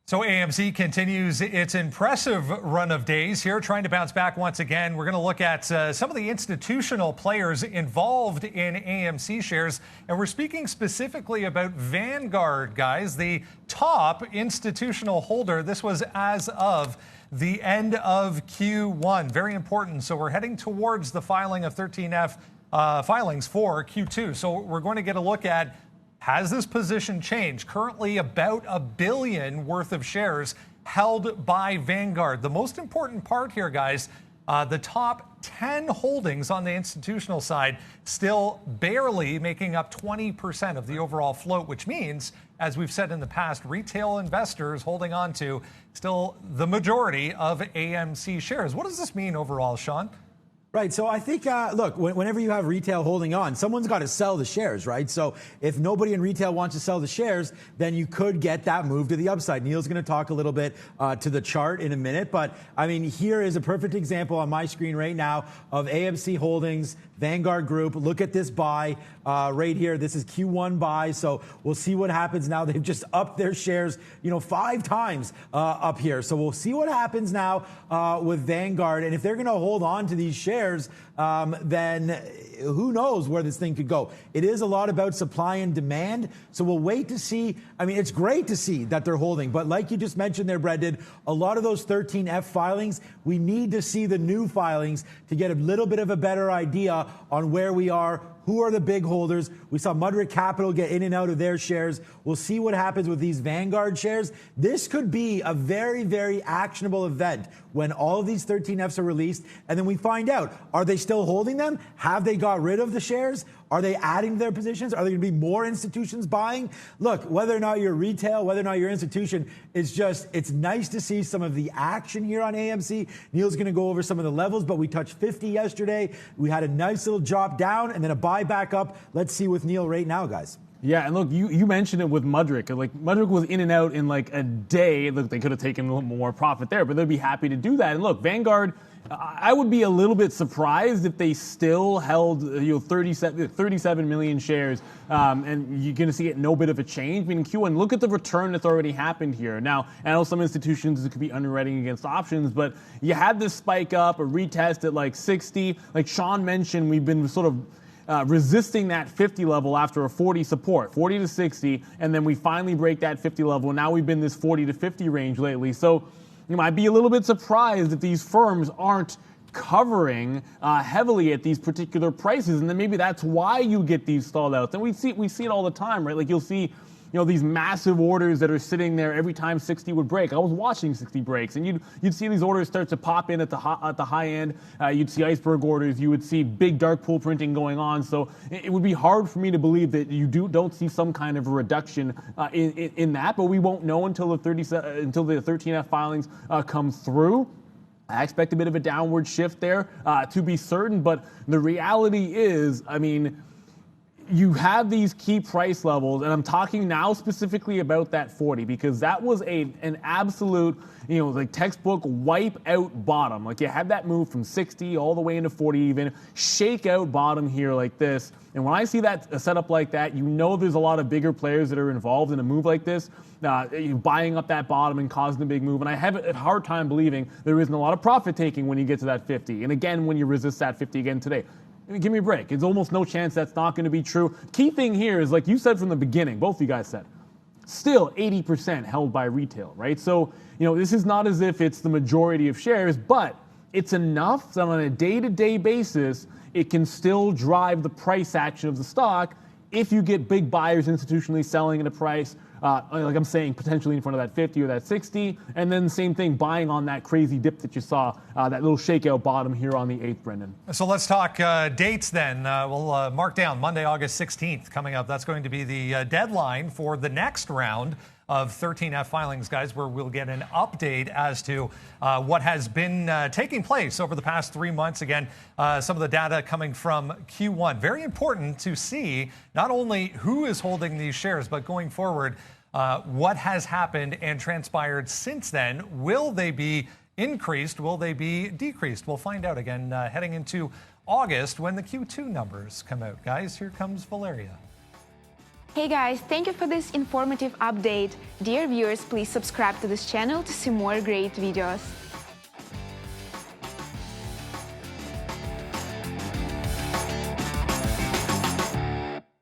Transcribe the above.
So AMC continues its impressive run of days here, trying to bounce back once again. We're going to look at some of the institutional players involved in AMC shares, and we're speaking specifically about Vanguard, guys, the top institutional holder. This was as of the end of Q1. Very important. So we're heading towards the filing of 13F filings for Q2. So we're going to get a look at, has this position changed? Currently about $1 billion worth of shares held by Vanguard. The most important part here, guys, the top 10 holdings on the institutional side still barely making up 20% of the overall float, which means, as we've said in the past, retail investors holding on to still the majority of AMC shares. What does this mean overall, Sean? Right. So I think, look, whenever you have retail holding on, someone's got to sell the shares, right? So if nobody in retail wants to sell the shares, then you could get that move to the upside. Neil's going to talk a little bit to the chart in a minute. But, I mean, here is a perfect example on my screen right now of AMC Holdings, Vanguard Group. Look at this buy right here. This is Q1 buy. So we'll see what happens now. They've just upped their shares, 5 times up here. So we'll see what happens now with Vanguard. And if they're going to hold on to these shares, then who knows where this thing could go. It is a lot about supply and demand, so we'll wait to see. I mean, it's great to see that they're holding, but like you just mentioned there, Brendan, a lot of those 13F filings, we need to see the new filings to get a little bit of a better idea on where we are. Who are the big holders? We saw Mudrick Capital get in and out of their shares. We'll see what happens with these Vanguard shares. This could be a very, very actionable event when all of these 13Fs are released, and then we find out, are they still holding them? Have they got rid of the shares? Are they adding to their positions? Are there going to be more institutions buying? Look, whether or not you're retail, whether or not you're institution, it's nice to see some of the action here on AMC. Neil's going to go over some of the levels, but we touched 50 yesterday. We had a nice little drop down and then a buy back up. Let's see with Neil right now, guys. Yeah, and look, you mentioned it with Mudrick. Like, Mudrick was in and out in like a day. Look, they could have taken a little more profit there, but they'd be happy to do that. And look, Vanguard, I would be a little bit surprised if they still held 37 million shares, and you're going to see it no bit of a change. I mean, in Q1, look at the return that's already happened here. Now, I know some institutions it could be underwriting against options, but you had this spike up, a retest at like 60. Like Sean mentioned, we've been sort of resisting that 50 level after a 40 support, 40 to 60, and then we finally break that 50 level. And now we've been this 40 to 50 range lately. So I'd be a little bit surprised if these firms aren't covering heavily at these particular prices, and then maybe that's why you get these stalled outs. And we see it all the time, right? Like you'll see, these massive orders that are sitting there every time 60 would break. I was watching 60 breaks, and you'd see these orders start to pop in at the high end. You'd see iceberg orders. You would see big dark pool printing going on. So it would be hard for me to believe that you don't see some kind of a reduction in that. But we won't know until the 13F filings come through. I expect a bit of a downward shift there to be certain. But the reality is, you have these key price levels, and I'm talking now specifically about that 40 because that was an absolute, like textbook wipe out bottom. Like you had that move from 60 all the way into 40 even, shake out bottom here like this. And when I see that a setup like that, there's a lot of bigger players that are involved in a move like this, buying up that bottom and causing a big move. And I have a hard time believing there isn't a lot of profit taking when you get to that 50. And again, when you resist that 50 again today. Give me a break. It's almost no chance that's not going to be true. Key thing here is, like you said from the beginning, both of you guys said, still 80% held by retail, right? So, this is not as if it's the majority of shares, but it's enough that on a day-to-day basis, it can still drive the price action of the stock if you get big buyers institutionally selling at a price, like I'm saying, potentially in front of that 50 or that 60, and then same thing, buying on that crazy dip that you saw, that little shakeout bottom here on the 8th, Brendan. So let's talk dates then. We'll mark down Monday, August 16th coming up. That's going to be the deadline for the next round of 13F filings, guys, where we'll get an update as to what has been taking place over the past 3 months. Again, some of the data coming from Q1. Very important to see not only who is holding these shares, but going forward, what has happened and transpired since then. Will they be increased? Will they be decreased? We'll find out again heading into August when the Q2 numbers come out. Guys, here comes Valeria. Hey guys, thank you for this informative update. Dear viewers, please subscribe to this channel to see more great videos.